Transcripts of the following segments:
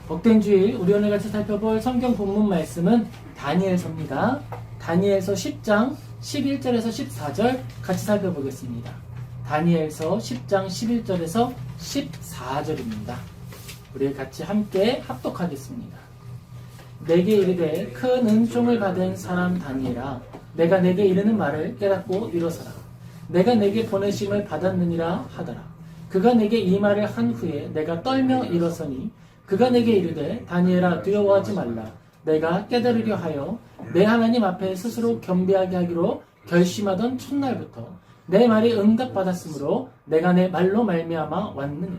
복된 주일 우리 오늘 같이 살펴볼 성경 본문 말씀은 다니엘서입니다. 다니엘서 10장 11절에서 14절 같이 살펴보겠습니다. 다니엘서 10장 11절에서 14절입니다. 우리 같이 함께 합독하겠습니다. 내게 이르되 큰 은총을 받은 사람 다니엘아, 내가 내게 이르는 말을 깨닫고 일어서라. 내가 내게 보내심을 받았느니라 하더라. 그가 내게 이 말을 한 후에 내가 떨며 일어서니 그가 내게 이르되 다니엘아, 두려워하지 말라. 내가 깨달으려 하여 내 하나님 앞에 스스로 겸비하게 하기로 결심하던 첫날부터 내 말이 응답받았으므로 내가 내 말로 말미암아 왔느니라.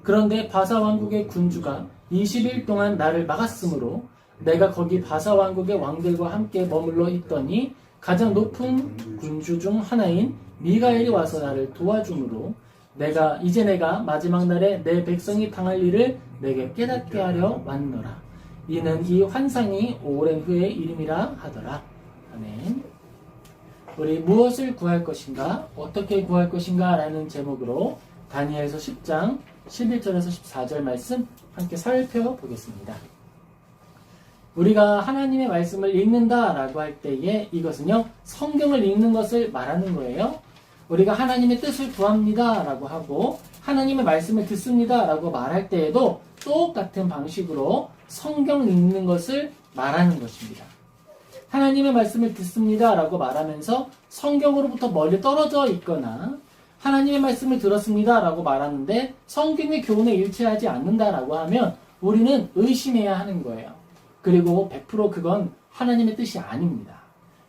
그런데 바사 왕국의 군주가 20일 동안 나를 막았으므로 내가 거기 바사 왕국의 왕들과 함께 머물러 있더니 가장 높은 군주 중 하나인 미가엘이 와서 나를 도와주므로 내가 마지막 날에 내 백성이 당할 일을 내게 깨닫게 하려 왔노라. 이는 이 환상이 오랜 후의 일임이라 하더라. 아멘. 우리 무엇을 구할 것인가? 어떻게 구할 것인가? 라는 제목으로 다니엘서 10장 11절에서 14절 말씀 함께 살펴보겠습니다. 우리가 하나님의 말씀을 읽는다라고 할 때에 이것은요, 성경을 읽는 것을 말하는 거예요. 우리가 하나님의 뜻을 구합니다 라고 하고 하나님의 말씀을 듣습니다 라고 말할 때에도 똑같은 방식으로 성경 읽는 것을 말하는 것입니다. 하나님의 말씀을 듣습니다 라고 말하면서 성경으로부터 멀리 떨어져 있거나 하나님의 말씀을 들었습니다 라고 말하는데 성경의 교훈에 일치하지 않는다 라고 하면 우리는 의심해야 하는 거예요. 그리고 100% 그건 하나님의 뜻이 아닙니다.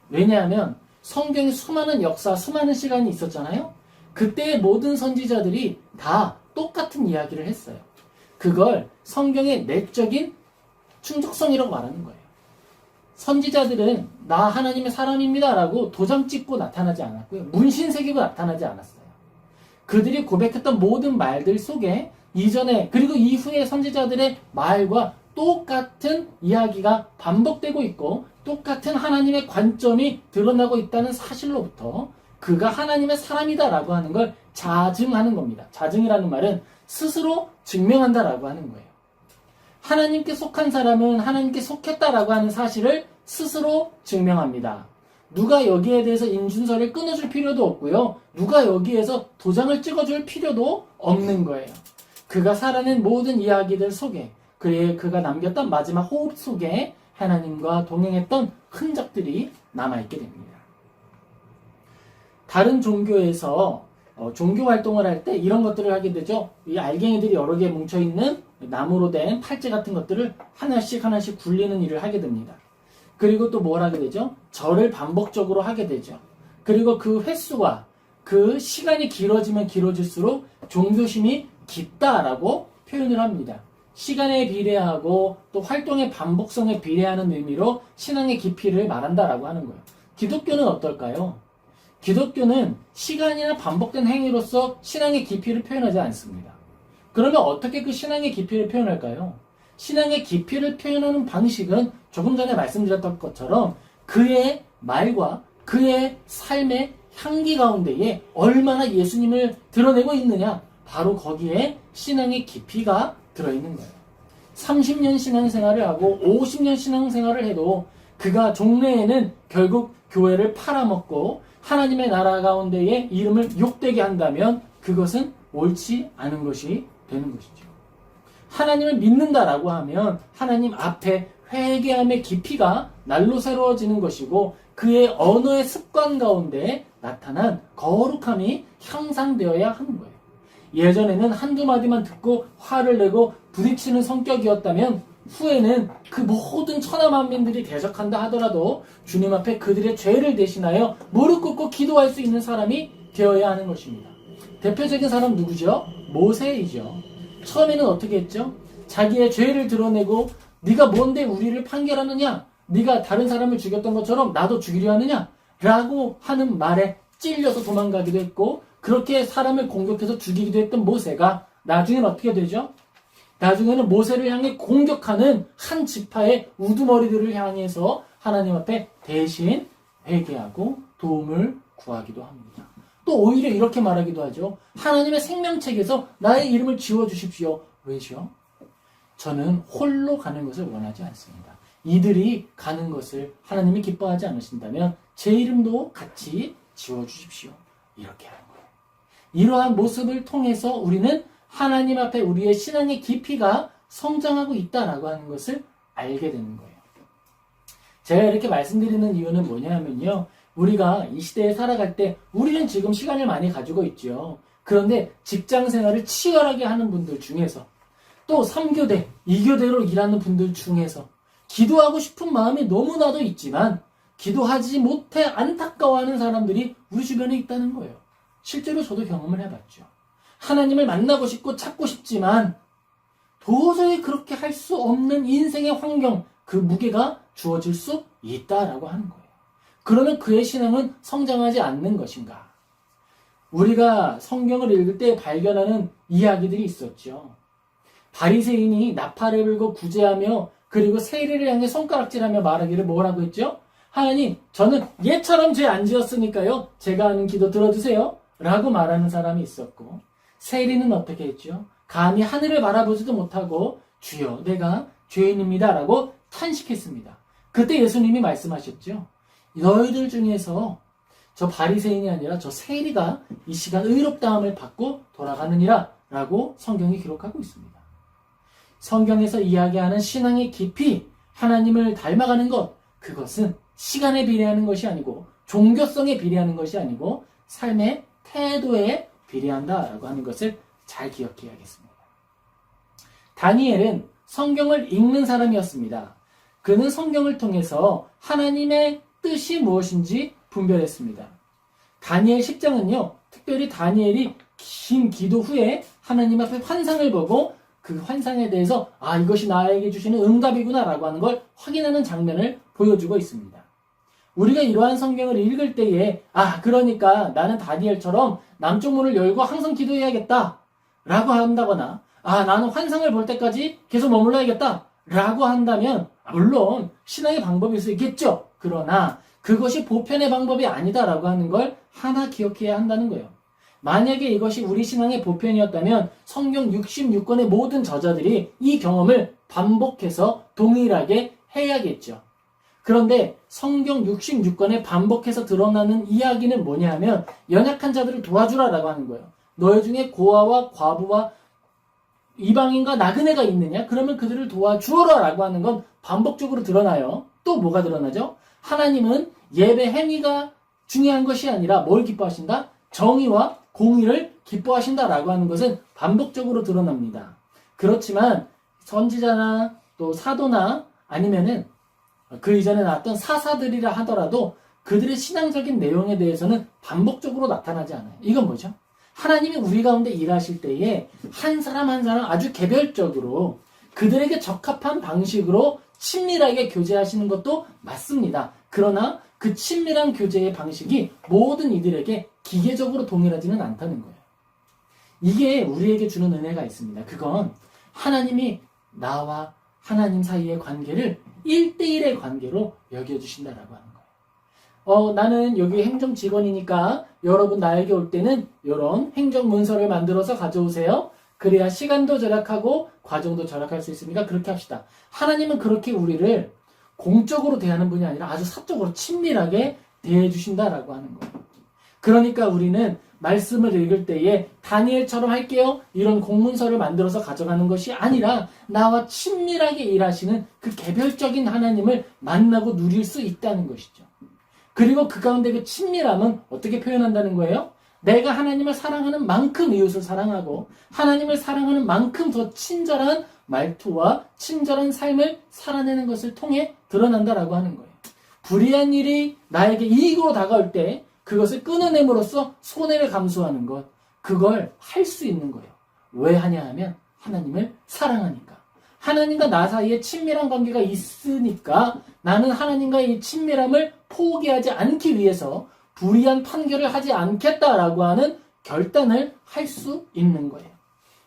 왜냐하면 성경에 수많은 역사, 수많은 시간이 있었잖아요. 그때의 모든 선지자들이 다 똑같은 이야기를 했어요. 그걸 성경의 내적인 충족성이라고 말하는 거예요. 선지자들은 나 하나님의 사람입니다 라고 도장 찍고 나타나지 않았고요. 문신 새기고 나타나지 않았어요. 그들이 고백했던 모든 말들 속에 이전에 그리고 이후의 선지자들의 말과 똑같은 이야기가 반복되고 있고 똑같은 하나님의 관점이 드러나고 있다는 사실로부터 그가 하나님의 사람이다라고 하는 걸 자증하는 겁니다. 자증이라는 말은 스스로 증명한다라고 하는 거예요. 하나님께 속한 사람은 하나님께 속했다라고 하는 사실을 스스로 증명합니다. 누가 여기에 대해서 인준서를 끊어줄 필요도 없고요. 누가 여기에서 도장을 찍어줄 필요도 없는 거예요. 그가 살아낸 모든 이야기들 속에 그가 남겼던 마지막 호흡 속에 하나님과 동행했던 흔적들이 남아있게 됩니다. 다른 종교에서 종교 활동을 할 때 이런 것들을 하게 되죠. 이 알갱이들이 여러 개 뭉쳐있는 나무로 된 팔찌 같은 것들을 하나씩 굴리는 일을 하게 됩니다. 그리고 또 뭘 하게 되죠? 절을 반복적으로 하게 되죠. 그리고 그 횟수와 그 시간이 길어지면 길어질수록 종교심이 깊다라고 표현을 합니다. 시간에 비례하고 또 활동의 반복성에 비례하는 의미로 신앙의 깊이를 말한다라고 하는 거예요. 기독교는 어떨까요? 기독교는 시간이나 반복된 행위로서 신앙의 깊이를 표현하지 않습니다. 그러면 어떻게 그 신앙의 깊이를 표현할까요? 신앙의 깊이를 표현하는 방식은 조금 전에 말씀드렸던 것처럼 그의 말과 그의 삶의 향기 가운데에 얼마나 예수님을 드러내고 있느냐, 바로 거기에 신앙의 깊이가 들어있는 거예요. 30년 신앙생활을 하고 50년 신앙생활을 해도 그가 종래에는 결국 교회를 팔아먹고 하나님의 나라 가운데에 이름을 욕되게 한다면 그것은 옳지 않은 것이 되는 것이죠. 하나님을 믿는다라고 하면 하나님 앞에 회개함의 깊이가 날로 새로워지는 것이고 그의 언어의 습관 가운데 나타난 거룩함이 향상되어야 하는 거예요. 예전에는 한두 마디만 듣고 화를 내고 부딪히는 성격이었다면 후에는 그 모든 천하만민들이 대적한다 하더라도 주님 앞에 그들의 죄를 대신하여 무릎 꿇고 기도할 수 있는 사람이 되어야 하는 것입니다. 대표적인 사람 누구죠? 모세이죠. 처음에는 어떻게 했죠? 자기의 죄를 드러내고 네가 뭔데 우리를 판결하느냐? 네가 다른 사람을 죽였던 것처럼 나도 죽이려 하느냐? 라고 하는 말에 찔려서 도망가기도 했고 그렇게 사람을 공격해서 죽이기도 했던 모세가 나중에는 어떻게 되죠? 나중에는 모세를 향해 공격하는 한 지파의 우두머리들을 향해서 하나님 앞에 대신 회개하고 도움을 구하기도 합니다. 또 오히려 이렇게 말하기도 하죠. 하나님의 생명책에서 나의 이름을 지워주십시오. 왜죠? 저는 홀로 가는 것을 원하지 않습니다. 이들이 가는 것을 하나님이 기뻐하지 않으신다면 제 이름도 같이 지워주십시오. 이렇게 하는 거예요. 이러한 모습을 통해서 우리는 하나님 앞에 우리의 신앙의 깊이가 성장하고 있다라고 하는 것을 알게 되는 거예요. 제가 이렇게 말씀드리는 이유는 뭐냐면요. 우리가 이 시대에 살아갈 때 우리는 지금 시간을 많이 가지고 있죠. 그런데 직장 생활을 치열하게 하는 분들 중에서 또 3교대, 2교대로 일하는 분들 중에서 기도하고 싶은 마음이 너무나도 있지만 기도하지 못해 안타까워하는 사람들이 우리 주변에 있다는 거예요. 실제로 저도 경험을 해봤죠. 하나님을 만나고 싶고 찾고 싶지만 도저히 그렇게 할 수 없는 인생의 환경, 그 무게가 주어질 수 있다라고 하는 거예요. 그러면 그의 신앙은 성장하지 않는 것인가? 우리가 성경을 읽을 때 발견하는 이야기들이 있었죠. 바리새인이 나팔을 불고 구제하며 그리고 세리를 향해 손가락질하며 말하기를 뭐라고 했죠? 하나님, 저는 얘처럼 죄 안 지었으니까요. 제가 하는 기도 들어주세요. 라고 말하는 사람이 있었고, 세리는 어떻게 했죠? 감히 하늘을 바라보지도 못하고 주여 내가 죄인입니다 라고 탄식했습니다. 그때 예수님이 말씀하셨죠. 너희들 중에서 저 바리새인이 아니라 저 세리가 이 시간 의롭다함을 받고 돌아가느니라 라고 성경이 기록하고 있습니다. 성경에서 이야기하는 신앙의 깊이, 하나님을 닮아가는 것, 그것은 시간에 비례하는 것이 아니고 종교성에 비례하는 것이 아니고 삶의 태도에 비례한다라고 하는 것을 잘 기억해야겠습니다. 다니엘은 성경을 읽는 사람이었습니다. 그는 성경을 통해서 하나님의 뜻이 무엇인지 분별했습니다. 다니엘 10장은요, 특별히 다니엘이 긴 기도 후에 하나님 앞에 환상을 보고 그 환상에 대해서 이것이 나에게 주시는 응답이구나 라고 하는 걸 확인하는 장면을 보여주고 있습니다. 우리가 이러한 성경을 읽을 때에 그러니까 나는 다니엘처럼 남쪽 문을 열고 항상 기도해야겠다 라고 한다거나 나는 환상을 볼 때까지 계속 머물러야겠다 라고 한다면 물론 신앙의 방법일 수 있겠죠. 그러나 그것이 보편의 방법이 아니다라고 하는 걸 하나 기억해야 한다는 거예요. 만약에 이것이 우리 신앙의 보편이었다면 성경 66권의 모든 저자들이 이 경험을 반복해서 동일하게 해야겠죠. 그런데 성경 66권에 반복해서 드러나는 이야기는 뭐냐 하면 연약한 자들을 도와주라라고 하는 거예요. 너희 중에 고아와 과부와 이방인과 나그네가 있느냐? 그러면 그들을 도와주어라 라고 하는 건 반복적으로 드러나요. 또 뭐가 드러나죠? 하나님은 예배 행위가 중요한 것이 아니라 뭘 기뻐하신다? 정의와 공의를 기뻐하신다라고 하는 것은 반복적으로 드러납니다. 그렇지만 선지자나 또 사도나 아니면은 그 이전에 나왔던 사사들이라 하더라도 그들의 신앙적인 내용에 대해서는 반복적으로 나타나지 않아요. 이건 뭐죠? 하나님이 우리 가운데 일하실 때에 한 사람 한 사람 아주 개별적으로 그들에게 적합한 방식으로 친밀하게 교제하시는 것도 맞습니다. 그러나 그 친밀한 교제의 방식이 모든 이들에게 기계적으로 동일하지는 않다는 거예요. 이게 우리에게 주는 은혜가 있습니다. 그건 하나님이 나와 하나님 사이의 관계를 1대1의 관계로 여겨주신다라고 하는 거예요. 나는 여기 행정 직원이니까 여러분 나에게 올 때는 이런 행정 문서를 만들어서 가져오세요. 그래야 시간도 절약하고 과정도 절약할 수 있으니까 그렇게 합시다. 하나님은 그렇게 우리를 공적으로 대하는 분이 아니라 아주 사적으로 친밀하게 대해주신다라고 하는 거예요. 그러니까 우리는 말씀을 읽을 때에 다니엘처럼 할게요. 이런 공문서를 만들어서 가져가는 것이 아니라 나와 친밀하게 일하시는 그 개별적인 하나님을 만나고 누릴 수 있다는 것이죠. 그리고 그 가운데 그 친밀함은 어떻게 표현한다는 거예요? 내가 하나님을 사랑하는 만큼 이웃을 사랑하고 하나님을 사랑하는 만큼 더 친절한 말투와 친절한 삶을 살아내는 것을 통해 드러난다라고 하는 거예요. 불의한 일이 나에게 이익으로 다가올 때 그것을 끊어냄으로써 손해를 감수하는 것, 그걸 할 수 있는 거예요. 왜 하냐 하면 하나님을 사랑하니까. 하나님과 나 사이에 친밀한 관계가 있으니까 나는 하나님과의 이 친밀함을 포기하지 않기 위해서 불의한 판결을 하지 않겠다라고 하는 결단을 할 수 있는 거예요.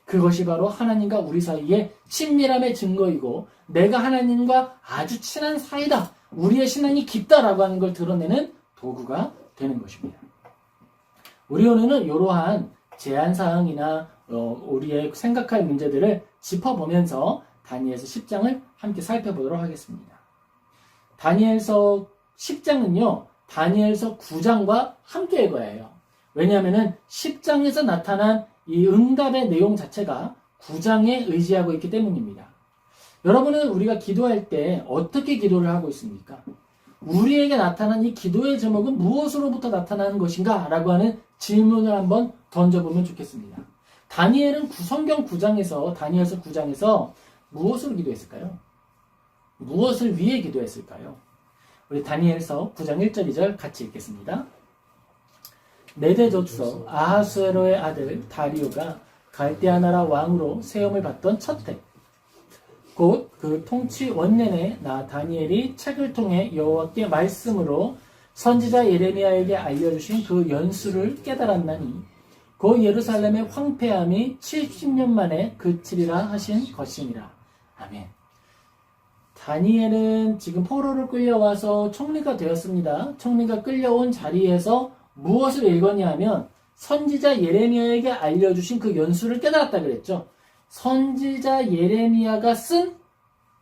그것이 바로 하나님과 우리 사이의 친밀함의 증거이고 내가 하나님과 아주 친한 사이다. 우리의 신앙이 깊다라고 하는 걸 드러내는 도구가 되는 것입니다. 우리 오늘은 이러한 제한사항이나 우리의 생각할 문제들을 짚어보면서 다니엘서 10장을 함께 살펴보도록 하겠습니다. 다니엘서 10장은요, 다니엘서 9장과 함께 읽어야 해요. 왜냐하면 10장에서 나타난 이 응답의 내용 자체가 9장에 의지하고 있기 때문입니다. 여러분은 우리가 기도할 때 어떻게 기도를 하고 있습니까? 우리에게 나타난 이 기도의 제목은 무엇으로부터 나타나는 것인가? 라고 하는 질문을 한번 던져보면 좋겠습니다. 다니엘은 성경 9장에서, 다니엘서 9장에서 무엇으로 기도했을까요? 무엇을 위해 기도했을까요? 우리 다니엘서 9장 1절 2절 같이 읽겠습니다. 네데조서 아하수에로의 아들 다리오가 갈대아 나라 왕으로 세움을 받던 첫 해, 곧 그 통치 원년에 나 다니엘이 책을 통해 여호와께 말씀으로 선지자 예레미야에게 알려주신 그 연수를 깨달았나니 그 예루살렘의 황폐함이 70년 만에 그치리라 하신 것이니라. 아멘. 다니엘은 지금 포로로 끌려와서 총리가 되었습니다. 총리가 끌려온 자리에서 무엇을 읽었냐 하면 선지자 예레미야에게 알려주신 그 연수를 깨달았다 그랬죠. 선지자 예레미야가 쓴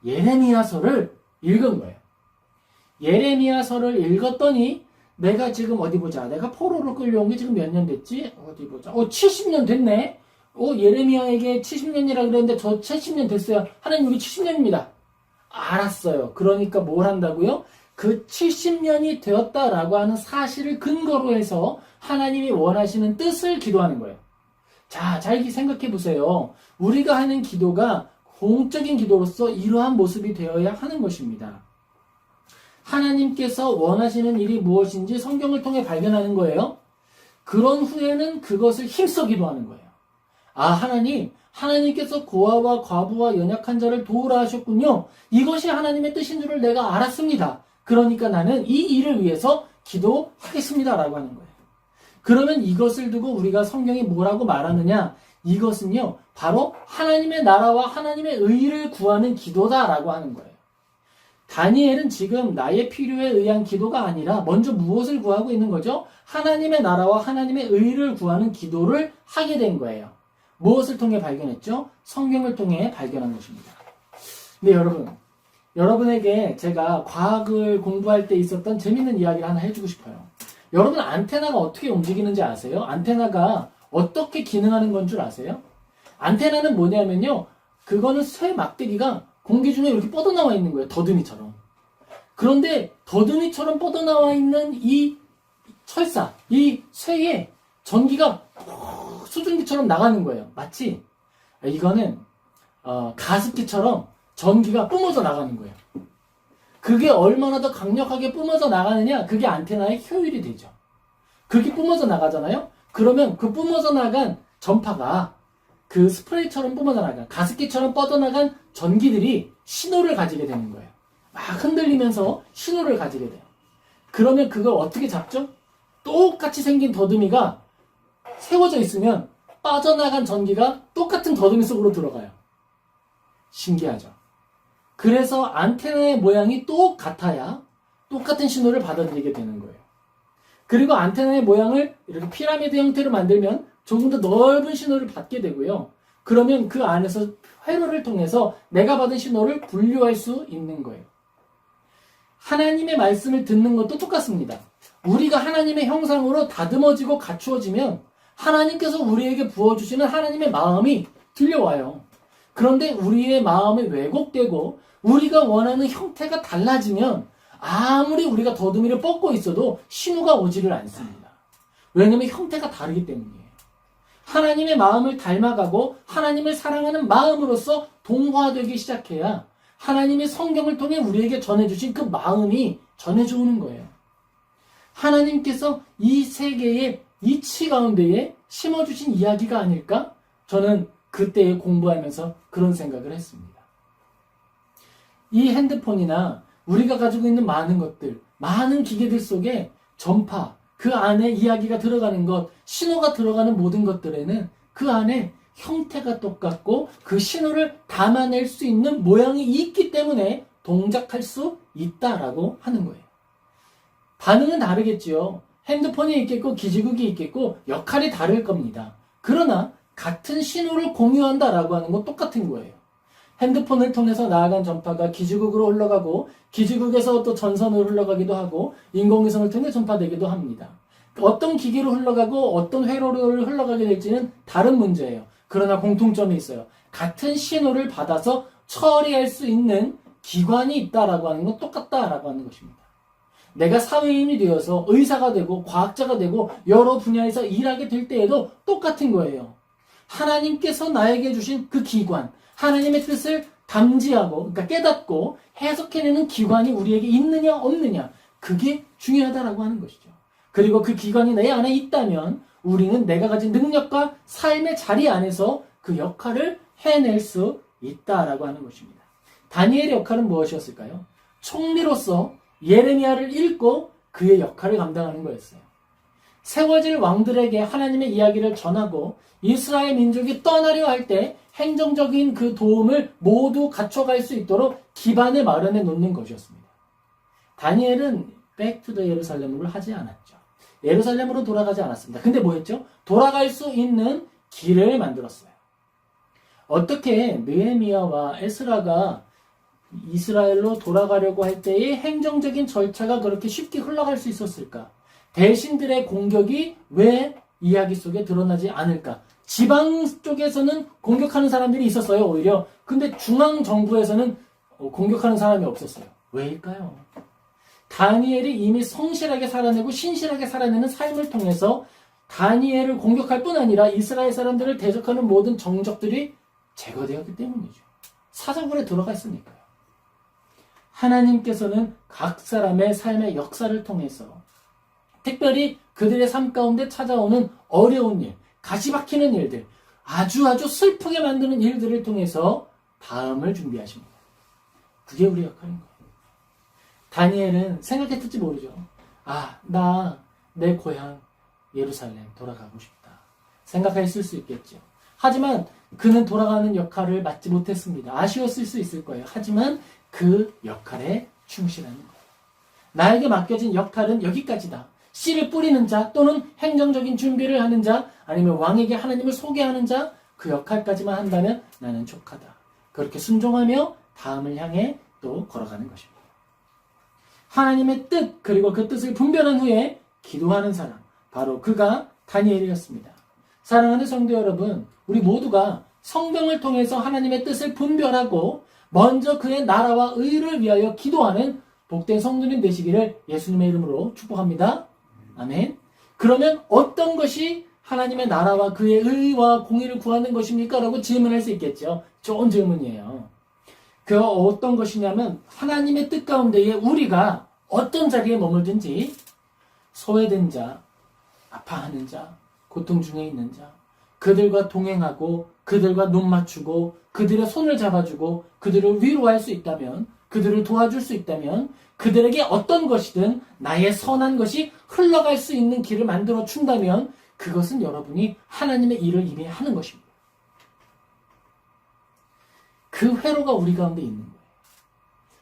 예레미야서를 읽은 거예요. 예레미야서를 읽었더니 내가 지금 어디 보자. 내가 포로로 끌려온 게 지금 몇 년 됐지? 어디 보자. 70년 됐네. 예레미야에게 70년이라 그랬는데 저 70년 됐어요. 하나님 여기 70년입니다. 알았어요. 그러니까 뭘 한다고요? 그 70년이 되었다라고 하는 사실을 근거로 해서 하나님이 원하시는 뜻을 기도하는 거예요. 자, 잘 생각해 보세요. 우리가 하는 기도가 공적인 기도로서 이러한 모습이 되어야 하는 것입니다. 하나님께서 원하시는 일이 무엇인지 성경을 통해 발견하는 거예요. 그런 후에는 그것을 힘써 기도하는 거예요. 하나님께서 고아와 과부와 연약한 자를 도우라 하셨군요. 이것이 하나님의 뜻인 줄을 내가 알았습니다. 그러니까 나는 이 일을 위해서 기도하겠습니다라고 하는 거예요. 그러면 이것을 두고 우리가 성경이 뭐라고 말하느냐? 이것은요, 바로 하나님의 나라와 하나님의 의를 구하는 기도다라고 하는 거예요. 다니엘은 지금 나의 필요에 의한 기도가 아니라 먼저 무엇을 구하고 있는 거죠? 하나님의 나라와 하나님의 의를 구하는 기도를 하게 된 거예요. 무엇을 통해 발견했죠? 성경을 통해 발견한 것입니다. 근데 여러분에게 제가 과학을 공부할 때 있었던 재밌는 이야기를 하나 해주고 싶어요. 여러분 안테나가 어떻게 움직이는지 아세요? 안테나가 어떻게 기능하는 건 줄 아세요? 안테나는 뭐냐면요, 그거는 쇠 막대기가 공기 중에 이렇게 뻗어나와 있는 거예요. 더듬이처럼. 그런데 더듬이처럼 뻗어나와 있는 이 철사, 이 쇠에 전기가 수증기처럼 나가는 거예요. 마치 이거는 가습기처럼 전기가 뿜어져 나가는 거예요. 그게 얼마나 더 강력하게 뿜어져 나가느냐, 그게 안테나의 효율이 되죠. 그렇게 뿜어져 나가잖아요. 그러면 그 뿜어져 나간 전파가 그 스프레이처럼 뿜어져 나간, 가습기처럼 뻗어나간 전기들이 신호를 가지게 되는 거예요. 막 흔들리면서 신호를 가지게 돼요. 그러면 그걸 어떻게 잡죠? 똑같이 생긴 더듬이가 세워져 있으면 빠져나간 전기가 똑같은 더듬이 속으로 들어가요. 신기하죠? 그래서 안테나의 모양이 똑같아야 똑같은 신호를 받아들이게 되는 거예요. 그리고 안테나의 모양을 이렇게 피라미드 형태로 만들면 조금 더 넓은 신호를 받게 되고요. 그러면 그 안에서 회로를 통해서 내가 받은 신호를 분류할 수 있는 거예요. 하나님의 말씀을 듣는 것도 똑같습니다. 우리가 하나님의 형상으로 다듬어지고 갖추어지면 하나님께서 우리에게 부어주시는 하나님의 마음이 들려와요. 그런데 우리의 마음이 왜곡되고 우리가 원하는 형태가 달라지면 아무리 우리가 더듬이를 뻗고 있어도 신호가 오지를 않습니다. 왜냐하면 형태가 다르기 때문이에요. 하나님의 마음을 닮아가고 하나님을 사랑하는 마음으로서 동화되기 시작해야 하나님의 성경을 통해 우리에게 전해주신 그 마음이 전해져 오는 거예요. 하나님께서 이 세계의 이치 가운데에 심어주신 이야기가 아닐까? 저는 그때 공부하면서 그런 생각을 했습니다. 이 핸드폰이나 우리가 가지고 있는 많은 것들, 많은 기계들 속에 전파, 그 안에 이야기가 들어가는 것, 신호가 들어가는 모든 것들에는 그 안에 형태가 똑같고 그 신호를 담아낼 수 있는 모양이 있기 때문에 동작할 수 있다라고 하는 거예요. 반응은 다르겠지요. 핸드폰이 있겠고 기지국이 있겠고 역할이 다를 겁니다. 그러나 같은 신호를 공유한다라고 하는 건 똑같은 거예요. 핸드폰을 통해서 나아간 전파가 기지국으로 흘러가고 기지국에서 또 전선으로 흘러가기도 하고 인공위성을 통해 전파되기도 합니다. 어떤 기기로 흘러가고 어떤 회로를 흘러가게 될지는 다른 문제예요. 그러나 공통점이 있어요. 같은 신호를 받아서 처리할 수 있는 기관이 있다라고 하는 건 똑같다라고 하는 것입니다. 내가 사회인이 되어서 의사가 되고 과학자가 되고 여러 분야에서 일하게 될 때에도 똑같은 거예요. 하나님께서 나에게 주신 그 기관, 하나님의 뜻을 담지하고, 그러니까 깨닫고 해석해내는 기관이 우리에게 있느냐 없느냐, 그게 중요하다라고 하는 것이죠. 그리고 그 기관이 내 안에 있다면 우리는 내가 가진 능력과 삶의 자리 안에서 그 역할을 해낼 수 있다라고 하는 것입니다. 다니엘의 역할은 무엇이었을까요? 총리로서 예레미야를 읽고 그의 역할을 감당하는 거였어요. 세워질 왕들에게 하나님의 이야기를 전하고 이스라엘 민족이 떠나려 할 때 행정적인 그 도움을 모두 갖춰갈 수 있도록 기반을 마련해 놓는 것이었습니다. 다니엘은 백투더 예루살렘으로 하지 않았죠. 예루살렘으로 돌아가지 않았습니다. 근데 뭐 했죠? 돌아갈 수 있는 길을 만들었어요. 어떻게 느헤미야와 에스라가 이스라엘로 돌아가려고 할 때의 행정적인 절차가 그렇게 쉽게 흘러갈 수 있었을까? 대신들의 공격이 왜 이야기 속에 드러나지 않을까? 지방 쪽에서는 공격하는 사람들이 있었어요, 오히려. 근데 중앙 정부에서는 공격하는 사람이 없었어요. 왜일까요? 다니엘이 이미 성실하게 살아내고 신실하게 살아내는 삶을 통해서 다니엘을 공격할 뿐 아니라 이스라엘 사람들을 대적하는 모든 정적들이 제거되었기 때문이죠. 사자굴에 들어가 있으니까요. 하나님께서는 각 사람의 삶의 역사를 통해서 특별히 그들의 삶 가운데 찾아오는 어려운 일, 가시박히는 일들, 아주 슬프게 만드는 일들을 통해서 다음을 준비하십니다. 그게 우리 역할인 거예요. 다니엘은 생각했을지 모르죠. 나 내 고향 예루살렘 돌아가고 싶다. 생각했을 수 있겠죠. 하지만 그는 돌아가는 역할을 맡지 못했습니다. 아쉬웠을 수 있을 거예요. 하지만 그 역할에 충실하는 거예요. 나에게 맡겨진 역할은 여기까지다. 씨를 뿌리는 자 또는 행정적인 준비를 하는 자 아니면 왕에게 하나님을 소개하는 자 그 역할까지만 한다면 나는 족하다. 그렇게 순종하며 다음을 향해 또 걸어가는 것입니다. 하나님의 뜻 그리고 그 뜻을 분별한 후에 기도하는 사람 바로 그가 다니엘이었습니다. 사랑하는 성도 여러분, 우리 모두가 성경을 통해서 하나님의 뜻을 분별하고 먼저 그의 나라와 의를 위하여 기도하는 복된 성도님 되시기를 예수님의 이름으로 축복합니다. 아멘. 그러면 어떤 것이 하나님의 나라와 그의 의와 공의를 구하는 것입니까? 라고 질문할 수 있겠죠. 좋은 질문이에요. 그 어떤 것이냐면 하나님의 뜻 가운데에 우리가 어떤 자리에 머물든지 소외된 자, 아파하는 자, 고통 중에 있는 자, 그들과 동행하고 그들과 눈 맞추고 그들의 손을 잡아주고 그들을 위로할 수 있다면, 그들을 도와줄 수 있다면 그들에게 어떤 것이든 나의 선한 것이 흘러갈 수 있는 길을 만들어 준다면 그것은 여러분이 하나님의 일을 이미 하는 것입니다. 그 회로가 우리 가운데 있는 거예요.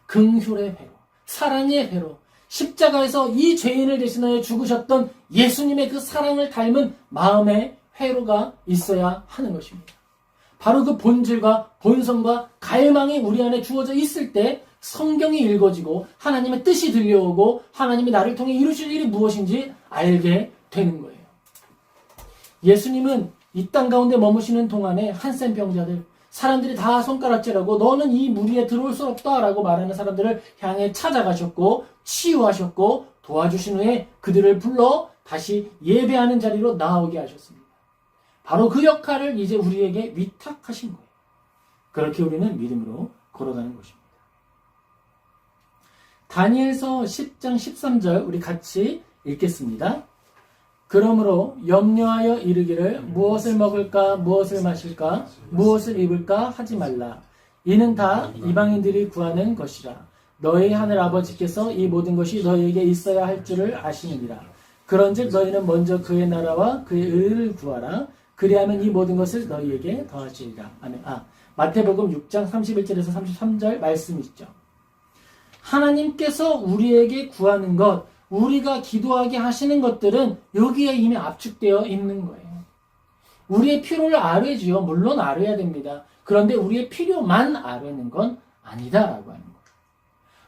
긍휼의 회로, 사랑의 회로, 십자가에서 이 죄인을 대신하여 죽으셨던 예수님의 그 사랑을 닮은 마음의 회로가 있어야 하는 것입니다. 바로 그 본질과 본성과 갈망이 우리 안에 주어져 있을 때 성경이 읽어지고 하나님의 뜻이 들려오고 하나님이 나를 통해 이루실 일이 무엇인지 알게 되는 거예요. 예수님은 이 땅 가운데 머무시는 동안에 한센 병자들, 사람들이 다 손가락질하고 너는 이 무리에 들어올 수 없다라고 말하는 사람들을 향해 찾아가셨고 치유하셨고 도와주신 후에 그들을 불러 다시 예배하는 자리로 나오게 하셨습니다. 바로 그 역할을 이제 우리에게 위탁하신 거예요. 그렇게 우리는 믿음으로 걸어가는 것입니다. 다니엘서 10장 13절 우리 같이 읽겠습니다. 그러므로 염려하여 이르기를 무엇을 먹을까 무엇을 마실까 무엇을 입을까 하지 말라. 이는 다 이방인들이 구하는 것이라. 너희 하늘 아버지께서 이 모든 것이 너희에게 있어야 할 줄을 아시느니라. 그런즉 너희는 먼저 그의 나라와 그의 의를 구하라. 그리하면 이 모든 것을 너희에게 더하시리라. 아멘. 마태복음 6장 31절에서 33절 말씀이 있죠. 하나님께서 우리에게 구하는 것, 우리가 기도하게 하시는 것들은 여기에 이미 압축되어 있는 거예요. 우리의 필요를 알아야지요. 물론 알아야 됩니다. 그런데 우리의 필요만 아뢰는 건 아니다라고 하는 거예요.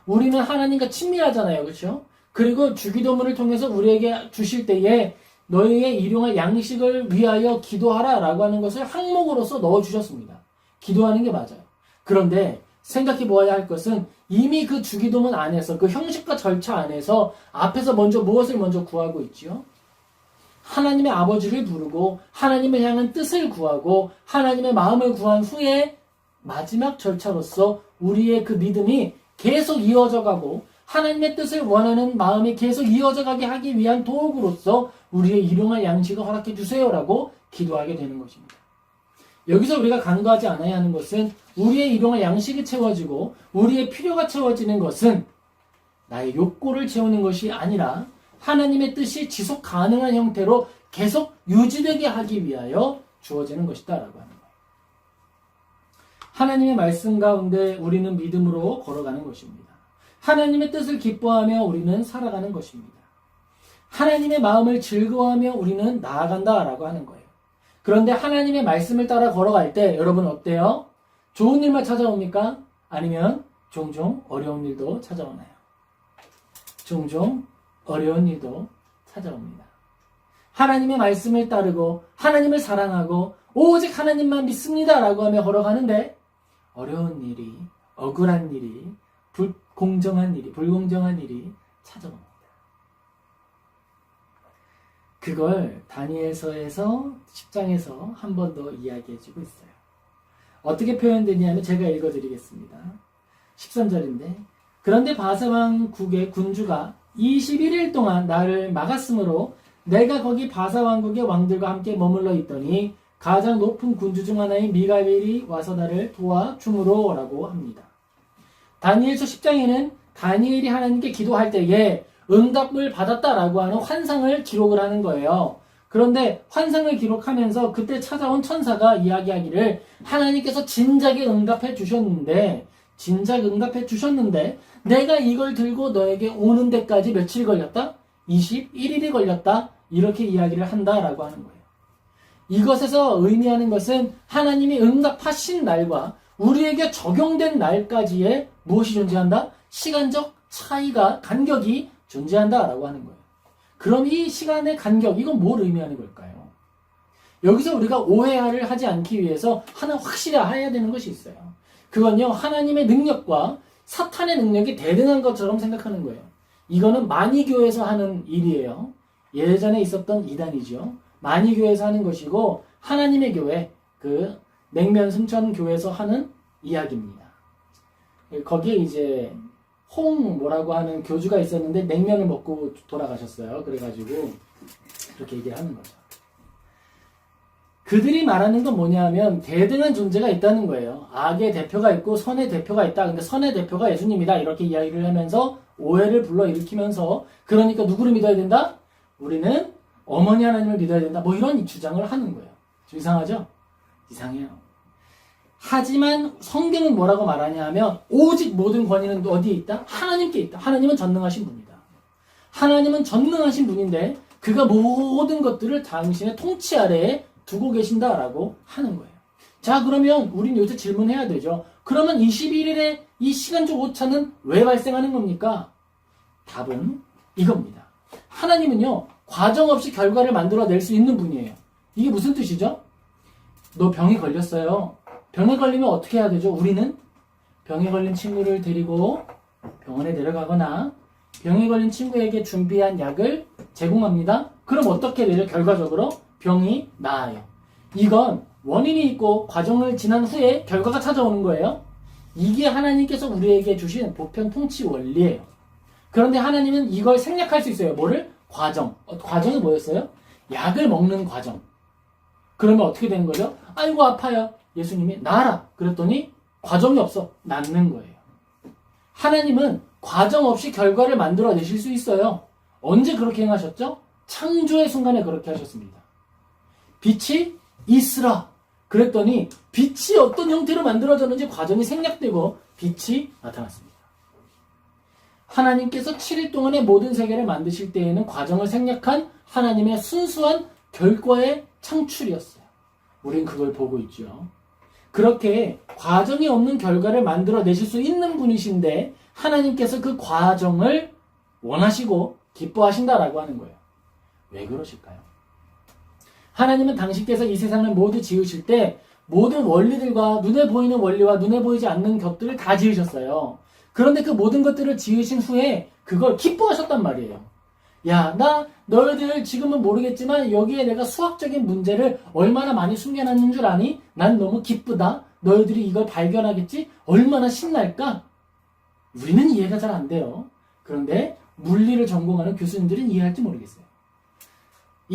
우리는 하나님과 친밀하잖아요. 그렇죠? 그리고 주기도문을 통해서 우리에게 주실 때에 너희의 일용할 양식을 위하여 기도하라 라고 하는 것을 항목으로서 넣어주셨습니다. 기도하는 게 맞아요. 그런데 생각해 보아야 할 것은 이미 그 주기도문 안에서 그 형식과 절차 안에서 앞에서 먼저 무엇을 먼저 구하고 있지요? 하나님의 아버지를 부르고 하나님을 향한 뜻을 구하고 하나님의 마음을 구한 후에 마지막 절차로서 우리의 그 믿음이 계속 이어져 가고 하나님의 뜻을 원하는 마음이 계속 이어져 가게 하기 위한 도구로서 우리의 일용할 양식을 허락해 주세요라고 기도하게 되는 것입니다. 여기서 우리가 간구하지 않아야 하는 것은 우리의 일용할 양식이 채워지고 우리의 필요가 채워지는 것은 나의 욕구를 채우는 것이 아니라 하나님의 뜻이 지속 가능한 형태로 계속 유지되게 하기 위하여 주어지는 것이다 라고 하는 거예요. 하나님의 말씀 가운데 우리는 믿음으로 걸어가는 것입니다. 하나님의 뜻을 기뻐하며 우리는 살아가는 것입니다. 하나님의 마음을 즐거워하며 우리는 나아간다라고 하는 거예요. 그런데 하나님의 말씀을 따라 걸어갈 때 여러분 어때요? 좋은 일만 찾아옵니까? 아니면 종종 어려운 일도 찾아오나요? 종종 어려운 일도 찾아옵니다. 하나님의 말씀을 따르고 하나님을 사랑하고 오직 하나님만 믿습니다라고 하며 걸어가는데 어려운 일이, 억울한 일이, 불공정한 일이 찾아옵니다. 그걸 다니엘서에서 10장에서 한 번 더 이야기해주고 있어요. 어떻게 표현되냐면 제가 읽어드리겠습니다. 13절인데 그런데 바사왕국의 군주가 21일 동안 나를 막았으므로 내가 거기 바사왕국의 왕들과 함께 머물러 있더니 가장 높은 군주 중 하나인 미가벨이 와서 나를 도와주므로 라고 합니다. 다니엘서 10장에는 다니엘이 하나님께 기도할 때에 응답을 받았다라고 하는 환상을 기록을 하는 거예요. 그런데 환상을 기록하면서 그때 찾아온 천사가 이야기하기를 하나님께서 진작에 응답해 주셨는데 내가 이걸 들고 너에게 오는 데까지 며칠 걸렸다? 21일이 걸렸다? 이렇게 이야기를 한다라고 하는 거예요. 이것에서 의미하는 것은 하나님이 응답하신 날과 우리에게 적용된 날까지의 무엇이 존재한다? 시간적 차이가, 간격이 존재한다라고 하는 거예요. 그럼 이 시간의 간격, 이건 뭘 의미하는 걸까요? 여기서 우리가 오해를 하지 않기 위해서 하나 확실히 해야 되는 것이 있어요. 그건요, 하나님의 능력과 사탄의 능력이 대등한 것처럼 생각하는 거예요. 이거는 마니교에서 하는 일이에요. 예전에 있었던 이단이죠. 마니교에서 하는 것이고 하나님의 교회, 그 냉면 승천교에서 하는 이야기입니다. 거기에 이제 뭐라고 하는 교주가 있었는데 냉면을 먹고 돌아가셨어요. 그래가지고 그렇게 얘기를 하는 거죠. 그들이 말하는 건 뭐냐면 대등한 존재가 있다는 거예요. 악의 대표가 있고 선의 대표가 있다. 근데 선의 대표가 예수님이다. 이렇게 이야기를 하면서 오해를 불러일으키면서 그러니까 누구를 믿어야 된다? 우리는 어머니 하나님을 믿어야 된다. 뭐 이런 주장을 하는 거예요. 좀 이상하죠? 이상해요. 하지만 성경은 뭐라고 말하냐 하면 오직 모든 권위는 어디에 있다? 하나님께 있다. 하나님은 전능하신 분이다. 하나님은 전능하신 분인데 그가 모든 것들을 당신의 통치 아래에 두고 계신다라고 하는 거예요. 자, 그러면 우린 요새 질문해야 되죠. 그러면 21일의 이 시간적 오차는 왜 발생하는 겁니까? 답은 이겁니다. 하나님은요, 과정 없이 결과를 만들어낼 수 있는 분이에요. 이게 무슨 뜻이죠? 너 병이 걸렸어요. 병에 걸리면 어떻게 해야 되죠? 우리는 병에 걸린 친구를 데리고 병원에 데려가거나 병에 걸린 친구에게 준비한 약을 제공합니다. 그럼 어떻게 되죠? 결과적으로 병이 나아요. 이건 원인이 있고 과정을 지난 후에 결과가 찾아오는 거예요. 이게 하나님께서 우리에게 주신 보편 통치 원리예요. 그런데 하나님은 이걸 생략할 수 있어요. 뭐를? 과정. 과정이 뭐였어요? 약을 먹는 과정. 그러면 어떻게 되는 거죠? 아이고 아파요. 예수님이 나아라. 그랬더니 과정이 없어. 낫는 거예요. 하나님은 과정 없이 결과를 만들어내실 수 있어요. 언제 그렇게 행하셨죠? 창조의 순간에 그렇게 하셨습니다. 빛이 있으라. 그랬더니 빛이 어떤 형태로 만들어졌는지 과정이 생략되고 빛이 나타났습니다. 하나님께서 7일 동안의 모든 세계를 만드실 때에는 과정을 생략한 하나님의 순수한 결과의 창출이었어요. 우린 그걸 보고 있죠. 그렇게 과정이 없는 결과를 만들어내실 수 있는 분이신데 하나님께서 그 과정을 원하시고 기뻐하신다라고 하는 거예요. 왜 그러실까요? 하나님은 당신께서 이 세상을 모두 지으실 때 모든 원리들과 눈에 보이는 원리와 눈에 보이지 않는 것들을 다 지으셨어요. 그런데 그 모든 것들을 지으신 후에 그걸 기뻐하셨단 말이에요. 야, 나 너희들 지금은 모르겠지만 여기에 내가 수학적인 문제를 얼마나 많이 숨겨놨는 줄 아니? 난 너무 기쁘다. 너희들이 이걸 발견하겠지? 얼마나 신날까? 우리는 이해가 잘 안 돼요. 그런데 물리를 전공하는 교수님들은 이해할지 모르겠어요.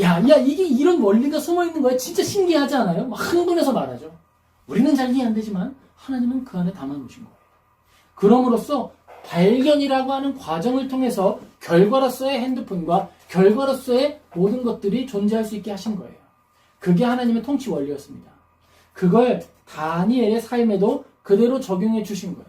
야, 이게 이런 원리가 숨어있는 거야. 진짜 신기하지 않아요? 막 흥분해서 말하죠. 우리는 잘 이해 안 되지만 하나님은 그 안에 담아놓으신 거예요. 그럼으로써 발견이라고 하는 과정을 통해서 결과로서의 핸드폰과 결과로서의 모든 것들이 존재할 수 있게 하신 거예요. 그게 하나님의 통치 원리였습니다. 그걸 다니엘의 삶에도 그대로 적용해 주신 거예요.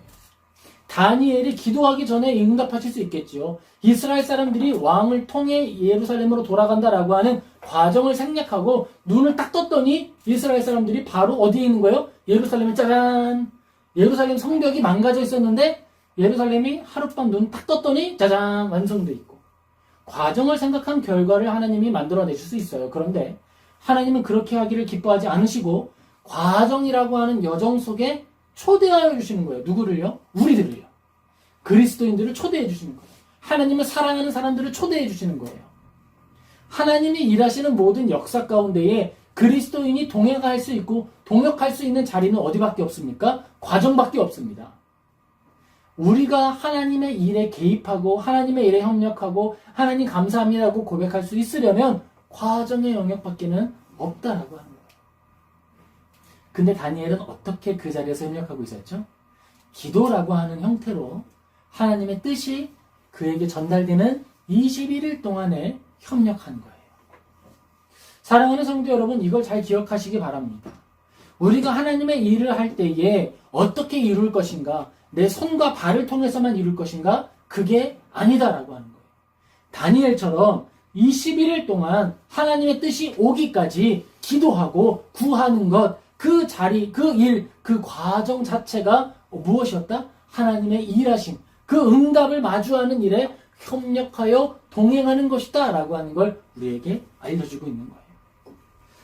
다니엘이 기도하기 전에 응답하실 수 있겠지요. 이스라엘 사람들이 왕을 통해 예루살렘으로 돌아간다라고 하는 과정을 생략하고 눈을 딱 떴더니 이스라엘 사람들이 바로 어디에 있는 거예요? 예루살렘에 짜잔! 예루살렘 성벽이 망가져 있었는데 예루살렘이 하룻밤 눈 딱 떴더니 짜잔! 완성돼 있고. 과정을 생각한 결과를 하나님이 만들어내실 수 있어요. 그런데 하나님은 그렇게 하기를 기뻐하지 않으시고 과정이라고 하는 여정 속에 초대하여 주시는 거예요. 누구를요? 우리들을요. 그리스도인들을 초대해 주시는 거예요. 하나님은 사랑하는 사람들을 초대해 주시는 거예요. 하나님이 일하시는 모든 역사 가운데에 그리스도인이 동행할 수 있고 동역할 수 있는 자리는 어디밖에 없습니까? 과정밖에 없습니다. 우리가 하나님의 일에 개입하고 하나님의 일에 협력하고 하나님 감사합니다라고 고백할 수 있으려면 과정의 영역밖에는 없다라고 하는 거예요. 근데 다니엘은 어떻게 그 자리에서 협력하고 있었죠? 기도라고 하는 형태로 하나님의 뜻이 그에게 전달되는 21일 동안에 협력한 거예요. 사랑하는 성도 여러분, 이걸 잘 기억하시기 바랍니다. 우리가 하나님의 일을 할 때에 어떻게 이룰 것인가, 내 손과 발을 통해서만 이룰 것인가, 그게 아니다라고 하는 거예요. 다니엘처럼 21일 동안 하나님의 뜻이 오기까지 기도하고 구하는 것, 그 자리, 그 일, 그 과정 자체가 무엇이었다? 하나님의 일하심, 그 응답을 마주하는 일에 협력하여 동행하는 것이다 라고 하는 걸 우리에게 알려주고 있는 거예요.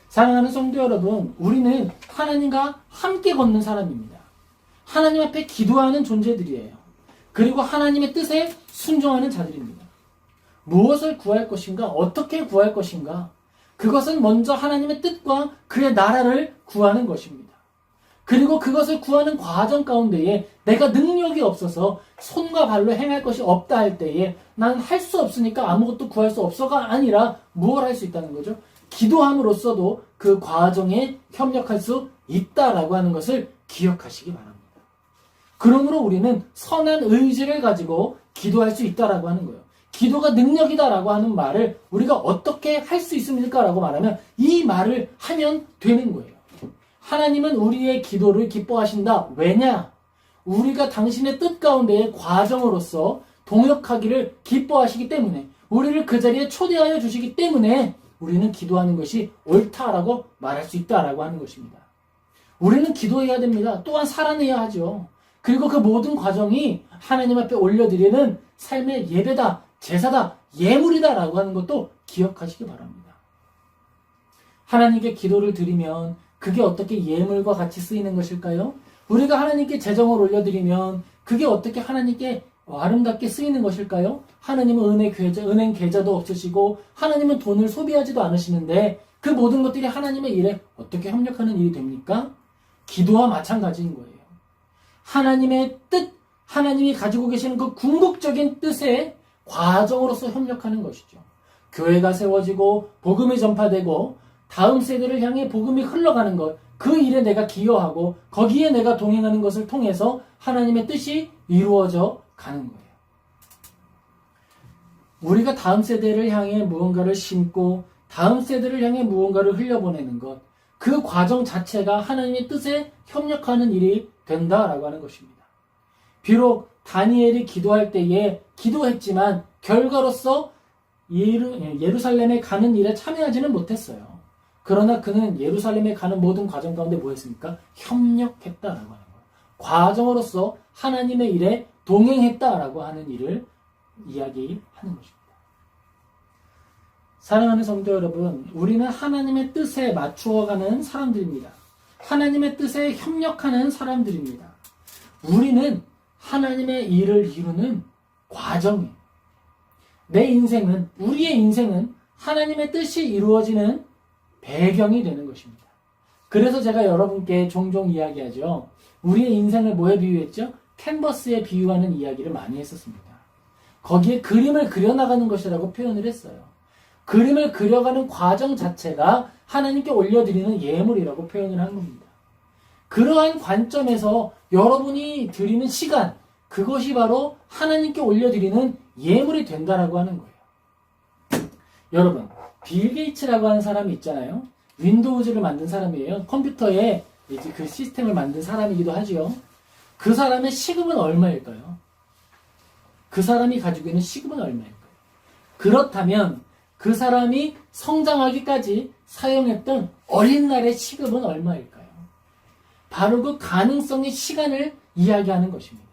사랑하는 성도 여러분, 우리는 하나님과 함께 걷는 사람입니다. 하나님 앞에 기도하는 존재들이에요. 그리고 하나님의 뜻에 순종하는 자들입니다. 무엇을 구할 것인가? 어떻게 구할 것인가? 그것은 먼저 하나님의 뜻과 그의 나라를 구하는 것입니다. 그리고 그것을 구하는 과정 가운데에 내가 능력이 없어서 손과 발로 행할 것이 없다 할 때에 난 할 수 없으니까 아무것도 구할 수 없어가 아니라 무엇을 할 수 있다는 거죠? 기도함으로써도 그 과정에 협력할 수 있다라고 하는 것을 기억하시기 바랍니다. 그러므로 우리는 선한 의지를 가지고 기도할 수 있다라고 하는 거예요. 기도가 능력이다라고 하는 말을 우리가 어떻게 할 수 있습니까? 라고 말하면 이 말을 하면 되는 거예요. 하나님은 우리의 기도를 기뻐하신다. 왜냐? 우리가 당신의 뜻 가운데의 과정으로서 동역하기를 기뻐하시기 때문에, 우리를 그 자리에 초대하여 주시기 때문에 우리는 기도하는 것이 옳다라고 말할 수 있다라고 하는 것입니다. 우리는 기도해야 됩니다. 또한 살아내야 하죠. 그리고 그 모든 과정이 하나님 앞에 올려드리는 삶의 예배다, 제사다, 예물이다라고 하는 것도 기억하시기 바랍니다. 하나님께 기도를 드리면 그게 어떻게 예물과 같이 쓰이는 것일까요? 우리가 하나님께 재정을 올려드리면 그게 어떻게 하나님께 아름답게 쓰이는 것일까요? 하나님은 은행 계좌도 없으시고 하나님은 돈을 소비하지도 않으시는데 그 모든 것들이 하나님의 일에 어떻게 협력하는 일이 됩니까? 기도와 마찬가지인 거예요. 하나님의 뜻, 하나님이 가지고 계시는 그 궁극적인 뜻의 과정으로서 협력하는 것이죠. 교회가 세워지고 복음이 전파되고 다음 세대를 향해 복음이 흘러가는 것, 그 일에 내가 기여하고 거기에 내가 동행하는 것을 통해서 하나님의 뜻이 이루어져 가는 거예요. 우리가 다음 세대를 향해 무언가를 심고 다음 세대를 향해 무언가를 흘려보내는 것, 그 과정 자체가 하나님의 뜻에 협력하는 일이 된다라고 하는 것입니다. 비록 다니엘이 기도할 때에 기도했지만 결과로서 예루살렘에 가는 일에 참여하지는 못했어요. 그러나 그는 예루살렘에 가는 모든 과정 가운데 뭐 했습니까? 협력했다라고 하는 거예요. 과정으로서 하나님의 일에 동행했다라고 하는 일을 이야기하는 것입니다. 사랑하는 성도 여러분, 우리는 하나님의 뜻에 맞추어가는 사람들입니다. 하나님의 뜻에 협력하는 사람들입니다. 우리는 하나님의 일을 이루는 과정이에요. 내 인생은, 우리의 인생은 하나님의 뜻이 이루어지는 배경이 되는 것입니다. 그래서 제가 여러분께 종종 이야기하죠. 우리의 인생을 뭐에 비유했죠? 캔버스에 비유하는 이야기를 많이 했었습니다. 거기에 그림을 그려나가는 것이라고 표현을 했어요. 그림을 그려가는 과정 자체가 하나님께 올려드리는 예물이라고 표현을 한 겁니다. 그러한 관점에서 여러분이 드리는 시간, 그것이 바로 하나님께 올려드리는 예물이 된다라고 하는 거예요. 여러분, 빌 게이츠라고 하는 사람이 있잖아요. 윈도우즈를 만든 사람이에요. 컴퓨터에 이제 그 시스템을 만든 사람이기도 하죠. 그 사람의 시급은 얼마일까요? 그 사람이 가지고 있는 시급은 얼마일까요? 그렇다면 그 사람이 성장하기까지 사용했던 어린 날의 시급은 얼마일까요? 바로 그 가능성의 시간을 이야기하는 것입니다.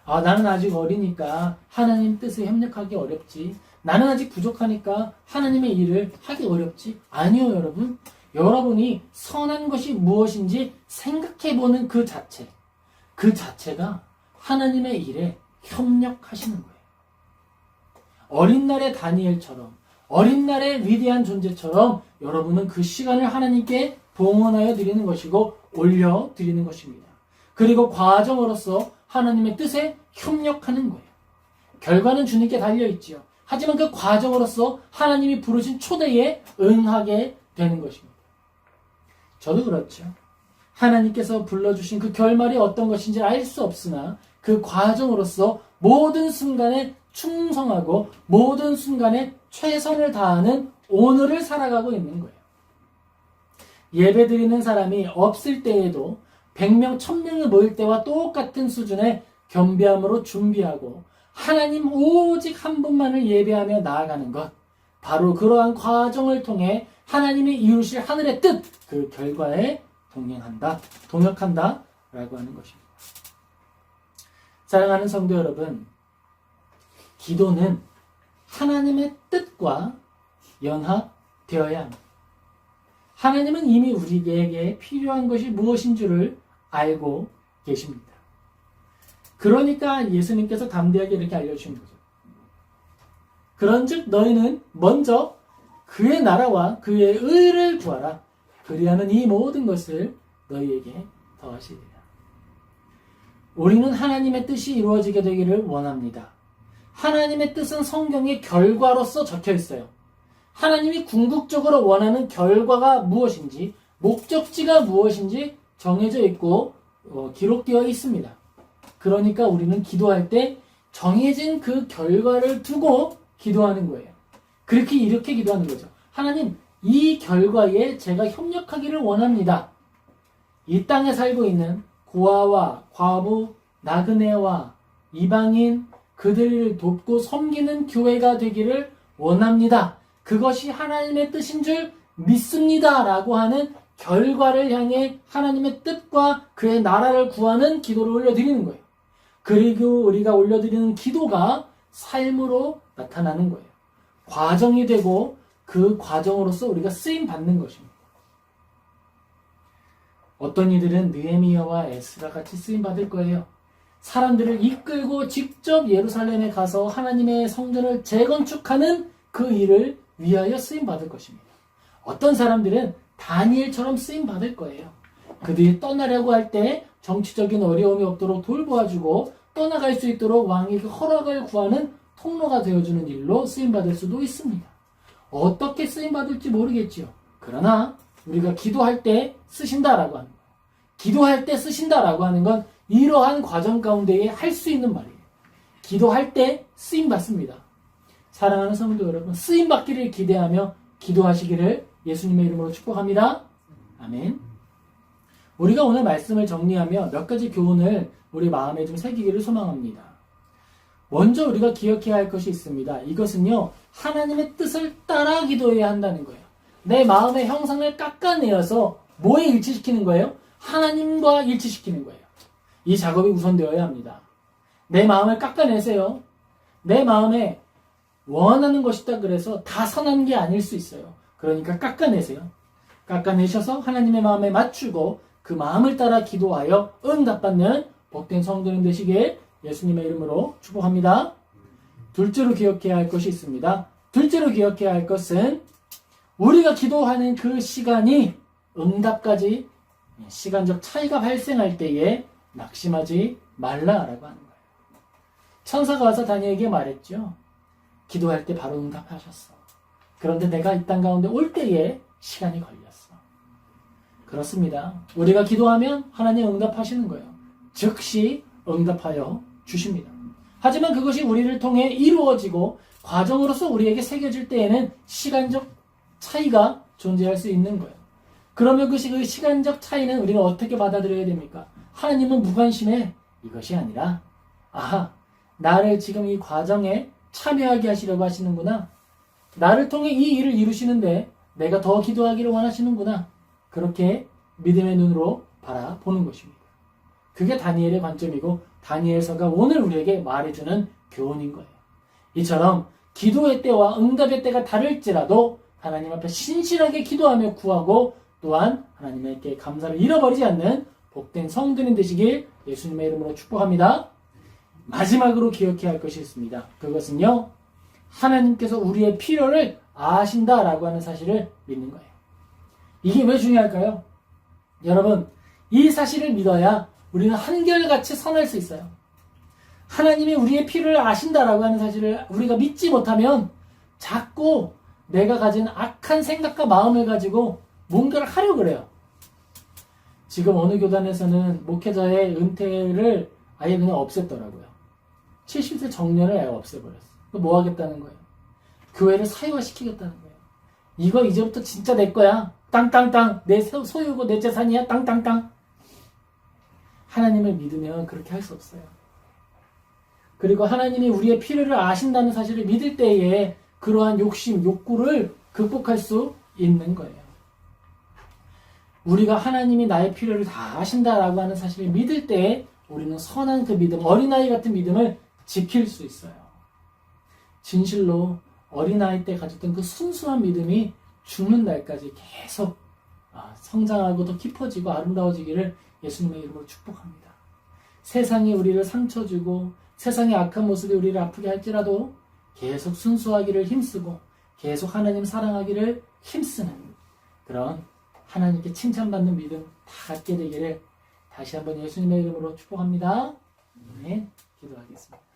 아, 나는 아직 어리니까 하나님 뜻에 협력하기 어렵지. 나는 아직 부족하니까 하나님의 일을 하기 어렵지. 아니요, 여러분. 여러분이 선한 것이 무엇인지 생각해보는 그 자체가 하나님의 일에 협력하시는 거예요. 어린 날의 다니엘처럼, 어린 날의 위대한 존재처럼 여러분은 그 시간을 하나님께 봉헌하여 드리는 것이고 올려 드리는 것입니다. 그리고 과정으로서 하나님의 뜻에 협력하는 거예요. 결과는 주님께 달려있지요. 하지만 그 과정으로서 하나님이 부르신 초대에 응하게 되는 것입니다. 저도 그렇죠. 하나님께서 불러주신 그 결말이 어떤 것인지 알 수 없으나 그 과정으로서 모든 순간에 충성하고 모든 순간에 최선을 다하는 오늘을 살아가고 있는 거예요. 예배드리는 사람이 없을 때에도 100명, 1000명이 모일 때와 똑같은 수준의 겸비함으로 준비하고 하나님 오직 한 분만을 예배하며 나아가는 것, 바로 그러한 과정을 통해 하나님이 이루실 하늘의 뜻, 그 결과에 동역한다 라고 하는 것입니다. 사랑하는 성도 여러분, 기도는 하나님의 뜻과 연합되어야 합니다. 하나님은 이미 우리에게 필요한 것이 무엇인 줄을 알고 계십니다. 그러니까 예수님께서 담대하게 이렇게 알려주신 거죠. 그런즉 너희는 먼저 그의 나라와 그의 의를 구하라. 그리하면 이 모든 것을 너희에게 더하시리라. 우리는 하나님의 뜻이 이루어지게 되기를 원합니다. 하나님의 뜻은 성경의 결과로서 적혀 있어요. 하나님이 궁극적으로 원하는 결과가 무엇인지, 목적지가 무엇인지 정해져 있고 기록되어 있습니다. 그러니까 우리는 기도할 때 정해진 그 결과를 두고 기도하는 거예요. 이렇게 기도하는 거죠. 하나님, 이 결과에 제가 협력하기를 원합니다. 이 땅에 살고 있는 고아와 과부, 나그네와 이방인, 그들을 돕고 섬기는 교회가 되기를 원합니다. 그것이 하나님의 뜻인 줄 믿습니다. 라고 하는 결과를 향해 하나님의 뜻과 그의 나라를 구하는 기도를 올려드리는 거예요. 그리고 우리가 올려드리는 기도가 삶으로 나타나는 거예요. 과정이 되고 그 과정으로서 우리가 쓰임받는 것입니다. 어떤 이들은 느헤미야와 에스라 같이 쓰임받을 거예요. 사람들을 이끌고 직접 예루살렘에 가서 하나님의 성전을 재건축하는 그 일을 위하여 쓰임받을 것입니다. 어떤 사람들은 다니엘처럼 쓰임받을 거예요. 그들이 떠나려고 할 때 정치적인 어려움이 없도록 돌보아주고 떠나갈 수 있도록 왕의 그 허락을 구하는 통로가 되어주는 일로 쓰임받을 수도 있습니다. 어떻게 쓰임받을지 모르겠지요. 그러나 우리가 기도할 때 쓰신다라고 하는 거예요. 기도할 때 쓰신다라고 하는 건 이러한 과정 가운데에 할 수 있는 말이에요. 기도할 때 쓰임받습니다. 사랑하는 성도 여러분, 쓰임받기를 기대하며 기도하시기를 예수님의 이름으로 축복합니다. 아멘. 우리가 오늘 말씀을 정리하며 몇 가지 교훈을 우리 마음에 좀 새기기를 소망합니다. 먼저 우리가 기억해야 할 것이 있습니다. 이것은요, 하나님의 뜻을 따라 기도해야 한다는 거예요. 내 마음의 형상을 깎아내어서 뭐에 일치시키는 거예요? 하나님과 일치시키는 거예요. 이 작업이 우선되어야 합니다. 내 마음을 깎아내세요. 내 마음에 원하는 것이다 그래서 다 선한 게 아닐 수 있어요. 그러니까 깎아내세요. 깎아내셔서 하나님의 마음에 맞추고 그 마음을 따라 기도하여 응답받는 복된 성도님 되시길 예수님의 이름으로 축복합니다. 둘째로 기억해야 할 것이 있습니다. 둘째로 기억해야 할 것은 우리가 기도하는 그 시간이 응답까지 시간적 차이가 발생할 때에 낙심하지 말라라고 하는 거예요. 천사가 와서 다니엘에게 말했죠. 기도할 때 바로 응답하셨어. 그런데 내가 이 땅 가운데 올 때에 시간이 걸렸어. 그렇습니다. 우리가 기도하면 하나님 응답하시는 거예요. 즉시 응답하여 주십니다. 하지만 그것이 우리를 통해 이루어지고 과정으로서 우리에게 새겨질 때에는 시간적 차이가 존재할 수 있는 거예요. 그러면 그 시간적 차이는 우리가 어떻게 받아들여야 됩니까? 하나님은 무관심해. 이것이 아니라 아하, 나를 지금 이 과정에 참여하게 하시려고 하시는구나. 나를 통해 이 일을 이루시는데 내가 더 기도하기를 원하시는구나. 그렇게 믿음의 눈으로 바라보는 것입니다. 그게 다니엘의 관점이고 다니엘서가 오늘 우리에게 말해주는 교훈인 거예요. 이처럼 기도의 때와 응답의 때가 다를지라도 하나님 앞에 신실하게 기도하며 구하고 또한 하나님께 감사를 잃어버리지 않는 복된 성도님 되시길 예수님의 이름으로 축복합니다. 마지막으로 기억해야 할 것이 있습니다. 그것은요, 하나님께서 우리의 필요를 아신다라고 하는 사실을 믿는 거예요. 이게 왜 중요할까요? 여러분, 이 사실을 믿어야 우리는 한결같이 선할 수 있어요. 하나님이 우리의 필요를 아신다라고 하는 사실을 우리가 믿지 못하면 자꾸 내가 가진 악한 생각과 마음을 가지고 뭔가를 하려고 그래요. 지금 어느 교단에서는 목회자의 은퇴를 아예 그냥 없앴더라고요. 70세 정년을 아예 없애버렸어. 뭐 하겠다는 거예요? 교회를 사유화시키겠다는 거예요. 이거 이제부터 진짜 내 거야. 땅땅땅. 내 소유고 내 재산이야. 땅땅땅. 하나님을 믿으면 그렇게 할 수 없어요. 그리고 하나님이 우리의 필요를 아신다는 사실을 믿을 때에 그러한 욕심, 욕구를 극복할 수 있는 거예요. 우리가 하나님이 나의 필요를 다 아신다라고 하는 사실을 믿을 때에 우리는 선한 그 믿음, 어린아이 같은 믿음을 지킬 수 있어요. 진실로 어린아이 때 가졌던 그 순수한 믿음이 죽는 날까지 계속 성장하고 더 깊어지고 아름다워지기를 예수님의 이름으로 축복합니다. 세상이 우리를 상처 주고 세상의 악한 모습이 우리를 아프게 할지라도 계속 순수하기를 힘쓰고 계속 하나님 사랑하기를 힘쓰는 그런 하나님께 칭찬받는 믿음 다 갖게 되기를 다시 한번 예수님의 이름으로 축복합니다. 네, 기도하겠습니다.